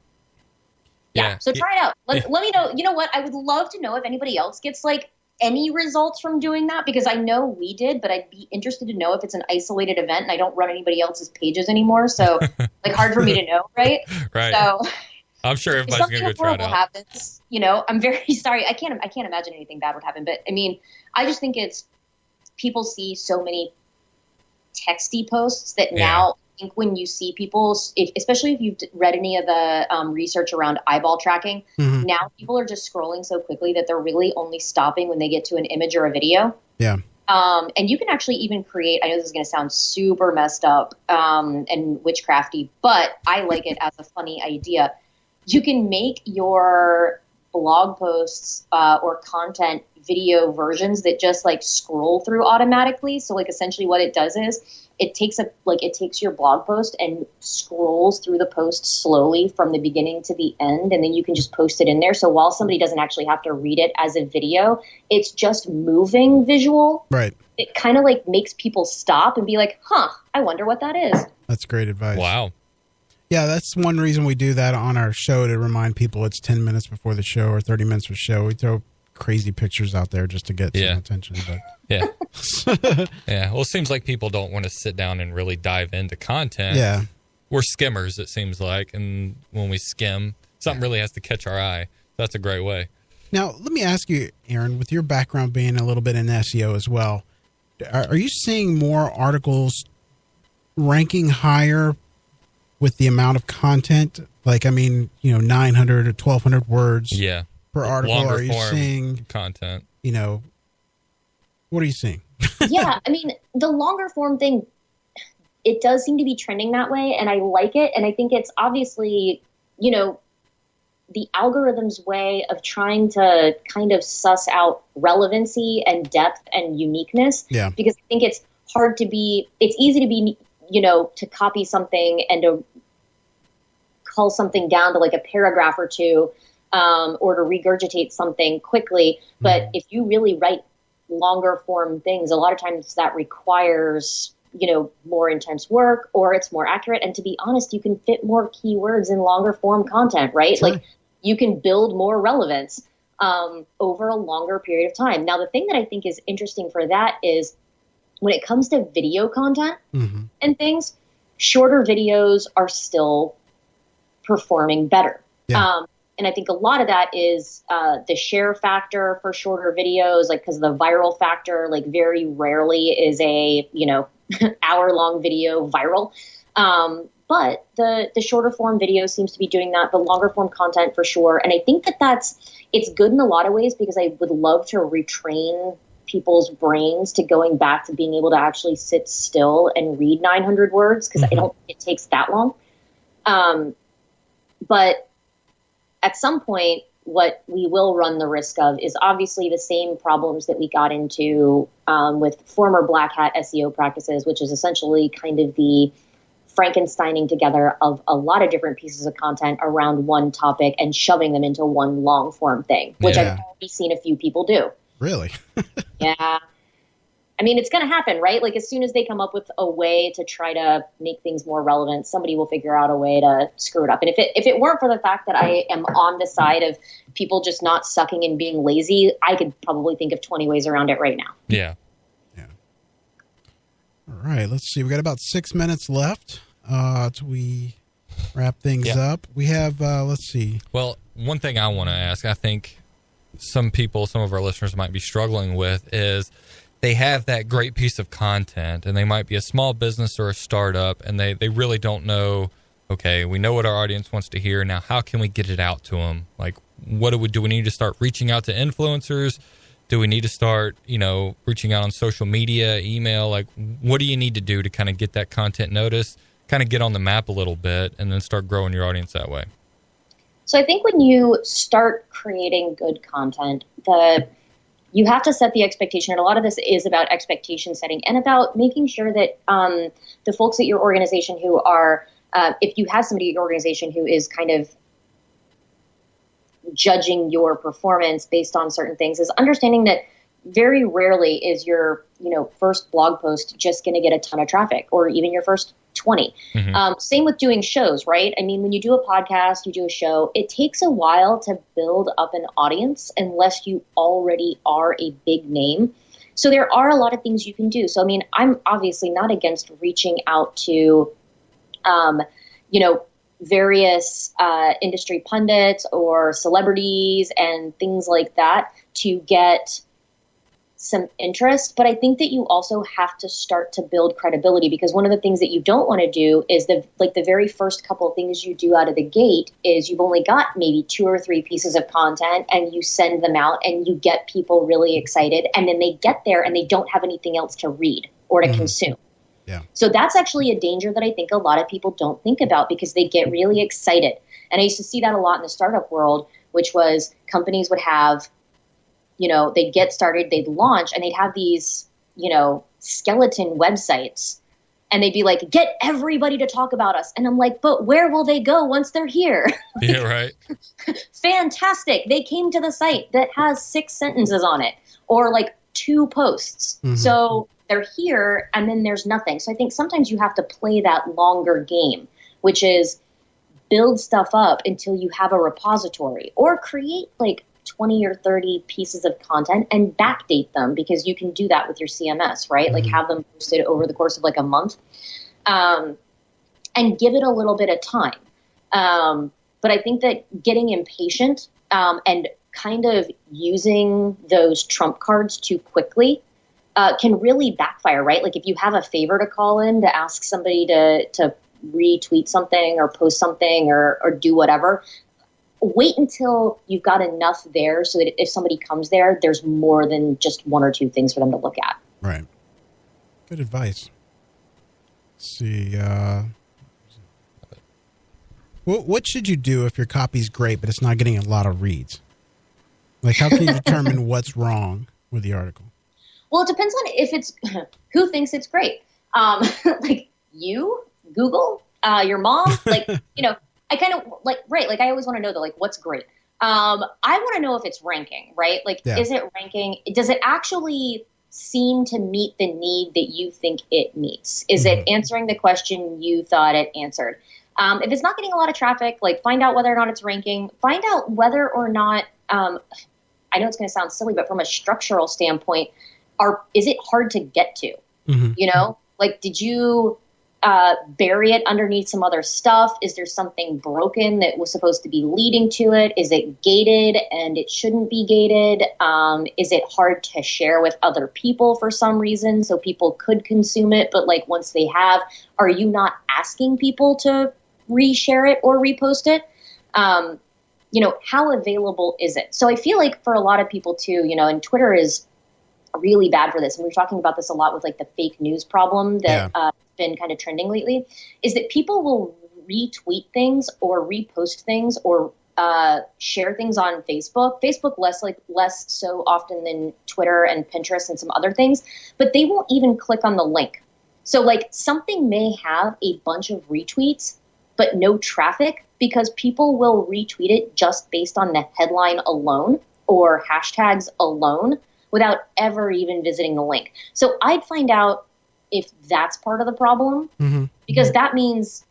Yeah. So try it out. Let me know. You know what? I would love to know if anybody else gets like any results from doing that, because I know we did, but I'd be interested to know if it's an isolated event and I don't run anybody else's pages anymore. So like hard for me to know. Right. Right. So I'm sure everybody's going to go try it out. Happens, you know, I'm very sorry. I can't imagine anything bad would happen, but I mean, I just think it's people see so many texty posts that now I think when you see people, especially if you've read any of the research around eyeball tracking, now people are just scrolling so quickly that they're really only stopping when they get to an image or a video. Yeah. And you can actually even create, I know this is going to sound super messed up and witchcrafty, but I like it as a funny idea. You can make your blog posts or content video versions that just like scroll through automatically. So like essentially what it does is it takes your blog post and scrolls through the post slowly from the beginning to the end, and then you can just post it in there. So while somebody doesn't actually have to read it as a video, it's just moving visual. Right. It kind of like makes people stop and be like, huh, I wonder what that is. That's great advice. Wow. Yeah, that's one reason we do that on our show, to remind people it's 10 minutes before the show or 30 minutes before the show. We throw crazy pictures out there just to get some attention. But yeah. Yeah. Well, it seems like people don't want to sit down and really dive into content. Yeah. We're skimmers, it seems like. And when we skim, something really has to catch our eye. That's a great way. Now, let me ask you, Erin, with your background being a little bit in SEO as well, are you seeing more articles ranking higher with the amount of content? Like, I mean, 900 or 1,200 words per article. Longer are you form seeing content? What are you seeing? Yeah, I mean, the longer form thing, it does seem to be trending that way, and I like it. And I think it's obviously, the algorithm's way of trying to kind of suss out relevancy and depth and uniqueness. Yeah. Because I think it's easy to be, to copy something and to cull something down to like a paragraph or two, or to regurgitate something quickly. But if you really write longer form things, a lot of times that requires, more intense work, or it's more accurate. And to be honest, you can fit more keywords in longer form content, right? Sure. Like you can build more relevance over a longer period of time. Now, the thing that I think is interesting for that is when it comes to video content and things, shorter videos are still performing better. Yeah. And I think a lot of that is the share factor for shorter videos, like because the viral factor, like very rarely is a, hour-long video viral. But the shorter form video seems to be doing that, the longer form content for sure. And I think it's good in a lot of ways, because I would love to retrain people's brains to going back to being able to actually sit still and read 900 words, because I don't think it takes that long. But at some point, what we will run the risk of is obviously the same problems that we got into with former black hat SEO practices, which is essentially kind of the Frankensteining together of a lot of different pieces of content around one topic and shoving them into one long form thing, which I've already seen a few people do. Really? Yeah. I mean, it's going to happen, right? Like as soon as they come up with a way to try to make things more relevant, somebody will figure out a way to screw it up. And if it weren't for the fact that I am on the side of people just not sucking and being lazy, I could probably think of 20 ways around it right now. Yeah. All right. Let's see. We got about 6 minutes left till we wrap things up. We have, let's see. Well, one thing I want to ask, I think some of our listeners might be struggling with is, they have that great piece of content, and they might be a small business or a startup, and they really don't know, okay, we know what our audience wants to hear. Now, how can we get it out to them? Like, do we need to start reaching out to influencers? Do we need to start, reaching out on social media, email? Like, what do you need to do to kind of get that content noticed, kind of get on the map a little bit, and then start growing your audience that way? So I think when you start creating good content, you have to set the expectation, and a lot of this is about expectation setting and about making sure that the folks at your organization who are, if you have somebody at your organization who is kind of judging your performance based on certain things, is understanding that very rarely is your first blog post just going to get a ton of traffic, or even your first 20. Mm-hmm. Same with doing shows, right? I mean, when you do a podcast, you do a show, it takes a while to build up an audience unless you already are a big name. So there are a lot of things you can do. So, I mean, I'm obviously not against reaching out to, various industry pundits or celebrities and things like that to get some interest, but I think that you also have to start to build credibility, because one of the things that you don't want to do is the very first couple of things you do out of the gate is you've only got maybe 2 or 3 pieces of content and you send them out and you get people really excited, and then they get there and they don't have anything else to read or to consume. Yeah. So that's actually a danger that I think a lot of people don't think about, because they get really excited. And I used to see that a lot in the startup world, which was companies would have, they'd get started, they'd launch, and they'd have these, skeleton websites, and they'd be like, get everybody to talk about us. And I'm like, but where will they go once they're here? Yeah, right. Fantastic. They came to the site that has 6 sentences on it, or like 2 posts. Mm-hmm. So they're here, and then there's nothing. So I think sometimes you have to play that longer game, which is build stuff up until you have a repository, or create like 20 or 30 pieces of content and backdate them, because you can do that with your CMS, right? Mm-hmm. Like have them posted over the course of like a month, and give it a little bit of time. But I think that getting impatient and kind of using those trump cards too quickly can really backfire, right? Like if you have a favor to call in to ask somebody to retweet something or post something or do whatever, wait until you've got enough there so that if somebody comes there, there's more than just 1 or 2 things for them to look at. Right. Good advice. Let's see. What should you do if your copy's great, but it's not getting a lot of reads? Like, how can you determine what's wrong with the article? Well, it depends on if it's who thinks it's great. Like you, Google, your mom, like, I kind of like, right. Like I always want to know what's great. I want to know if it's ranking, right? Like, Is it ranking? Does it actually seem to meet the need that you think it meets? Is it answering the question you thought it answered? If it's not getting a lot of traffic, like find out whether or not it's ranking, find out whether or not, I know it's going to sound silly, but from a structural standpoint, is it hard to get to? Mm-hmm. Like, did you bury it underneath some other stuff? Is there something broken that was supposed to be leading to it? Is it gated and it shouldn't be gated? Is it hard to share with other people for some reason so people could consume it, but like once they have, are you not asking people to reshare it or repost it? How available is it? So I feel like for a lot of people too, and Twitter is really bad for this. And we're talking about this a lot with like the fake news problem that has been kind of trending lately, is that people will retweet things or repost things or share things on Facebook. Facebook less so often than Twitter and Pinterest and some other things, but they won't even click on the link. So like something may have a bunch of retweets, but no traffic, because people will retweet it just based on the headline alone or hashtags alone, without ever even visiting the link. So I'd find out if that's part of the problem, because that means,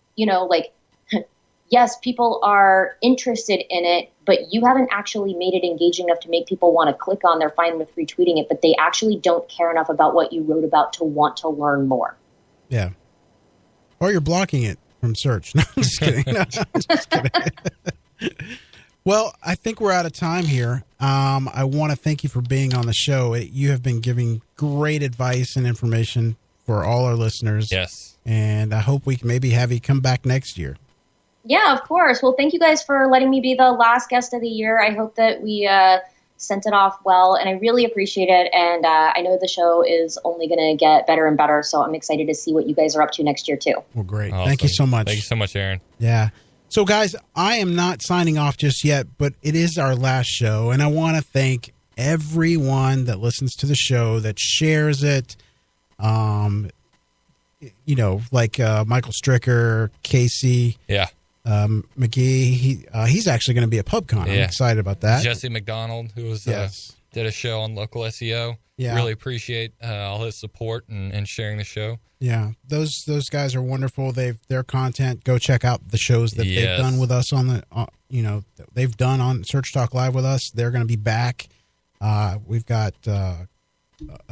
yes, people are interested in it, but you haven't actually made it engaging enough to make people want to click on. They're fine with retweeting it, but they actually don't care enough about what you wrote about to want to learn more. Yeah. Or you're blocking it from search. No, I'm just kidding. No, I'm just kidding. Well, I think we're out of time here. I want to thank you for being on the show. You have been giving great advice and information for all our listeners. Yes. And I hope we can maybe have you come back next year. Yeah, of course. Well, thank you guys for letting me be the last guest of the year. I hope that we sent it off well, and I really appreciate it. And I know the show is only going to get better and better, so I'm excited to see what you guys are up to next year, too. Well, great. Awesome. Thank you so much. Thank you so much, Erin. Yeah. So, guys, I am not signing off just yet, but it is our last show, and I want to thank everyone that listens to the show, that shares it. You know, like Michael Stricker, Casey, McGee. He's actually going to be at PubCon. I'm excited about that. Jesse McDonald, who was did a show on local SEO. Yeah, really appreciate all his support and sharing the show. Yeah, those guys are wonderful. Their content. Go check out the shows that they've done with us on the they've done on Search Talk Live with us. They're going to be back. We've got a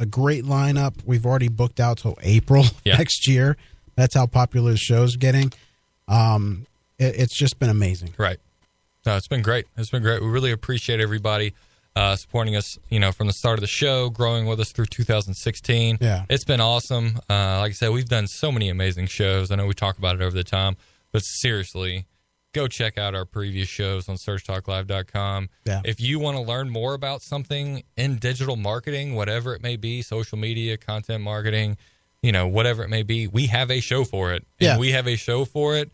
great lineup. We've already booked out till April next year. That's how popular the show's getting. It's just been amazing. Right. No, it's been great. It's been great. We really appreciate everybody supporting us, from the start of the show, growing with us through 2016. Yeah. It's been awesome. Like I said, we've done so many amazing shows. I know we talk about it over the time, but seriously, go check out our previous shows on searchtalklive.com. Yeah. If you want to learn more about something in digital marketing, whatever it may be, social media, content marketing, whatever it may be, we have a show for it. And we have a show for it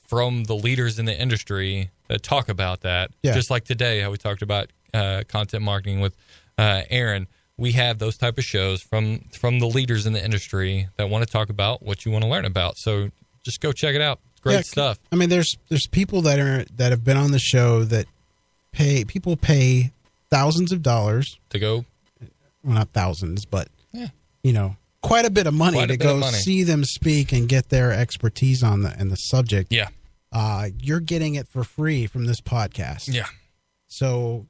from the leaders in the industry that talk about that. Yeah. Just like today, how we talked about content marketing with Erin. We have those type of shows from the leaders in the industry that want to talk about what you want to learn about. So just go check it out. Great stuff. I mean, there's people that have been on the show that pay thousands of dollars to go. Well, not thousands, but quite a bit of money to go see them speak and get their expertise on the subject. Yeah. You're getting it for free from this podcast. Yeah. So,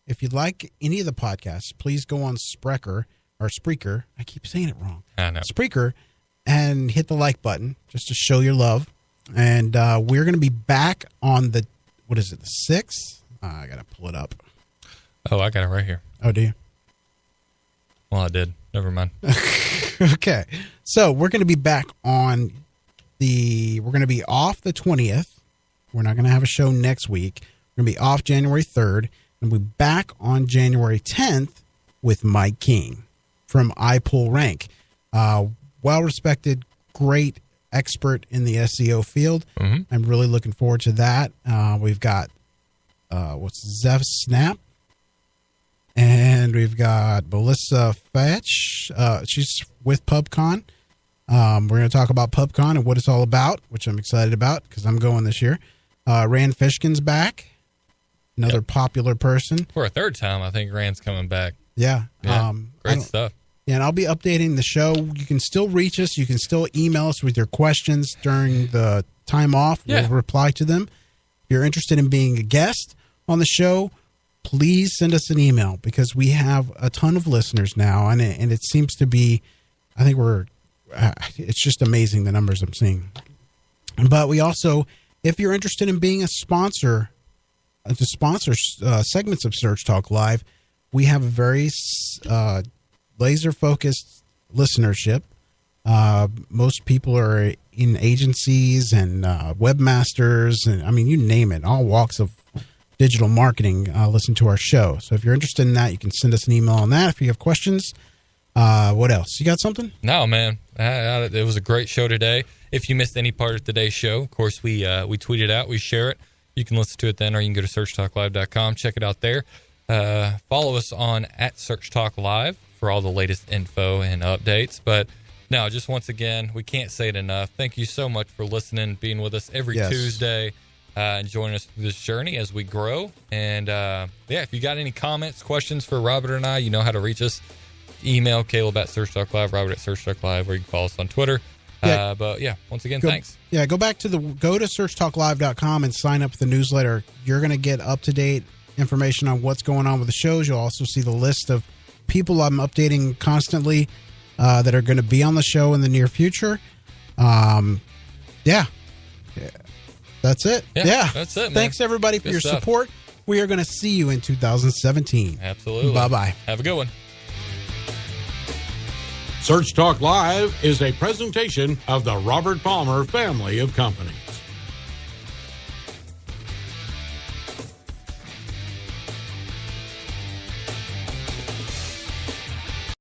if you'd like any of the podcasts, please go on Spreaker. I keep saying it wrong. I know. Spreaker, and hit the like button just to show your love. And we're going to be back on the 6th? I got to pull it up. Oh, I got it right here. Oh, do you? Well, I did. Never mind. Okay. So we're going to be back on we're going to be off the 20th. We're not going to have a show next week. We're going to be off January 3rd. And we'll be back on January 10th with Mike King from iPull Rank. Well-respected, great expert in the SEO field. Mm-hmm. I'm really looking forward to that. We've got Zev Snap, and we've got Melissa Fetch. She's with PubCon. We're going to talk about PubCon and what it's all about, which I'm excited about because I'm going this year. Rand Fishkin's back, another popular person. For a third time, I think Rand's coming back. Yeah. Great stuff. Yeah, and I'll be updating the show. You can still reach us. You can still email us with your questions during the time off. Yeah. We'll reply to them. If you're interested in being a guest on the show, please send us an email because we have a ton of listeners now, and it seems to be, I think it's just amazing the numbers I'm seeing. But we also, if you're interested in being a sponsor, to sponsor segments of Search Talk Live, we have a very laser-focused listenership. Most people are in agencies and webmasters, and you name it, all walks of digital marketing listen to our show. So if you're interested in that, you can send us an email on that. If you have questions, what else? You got something? No, man. It was a great show today. If you missed any part of today's show, of course, we tweet it out. We share it. You can listen to it then, or you can go to searchtalklive.com. Check it out there. Follow us on @SearchTalkLive for all the latest info and updates. But no, just once again, we can't say it enough. Thank you so much for listening, being with us every Tuesday, and joining us through this journey as we grow. And if you got any comments, questions for Robert and I, you know how to reach us. Email Caleb @SearchTalkLive, Robert @SearchTalkLive, or you can follow us on Twitter. Once again, thanks. Yeah, go to searchtalklive.com and sign up for the newsletter. You're going to get up-to-date information on what's going on with the shows. You'll also see the list of people I'm updating constantly that are going to be on the show in the near future. That's it. Yeah. That's it, man. Thanks, everybody, for your support. We are going to see you in 2017. Absolutely. Bye-bye. Have a good one. Search Talk Live is a presentation of the Robert Palmer family of companies.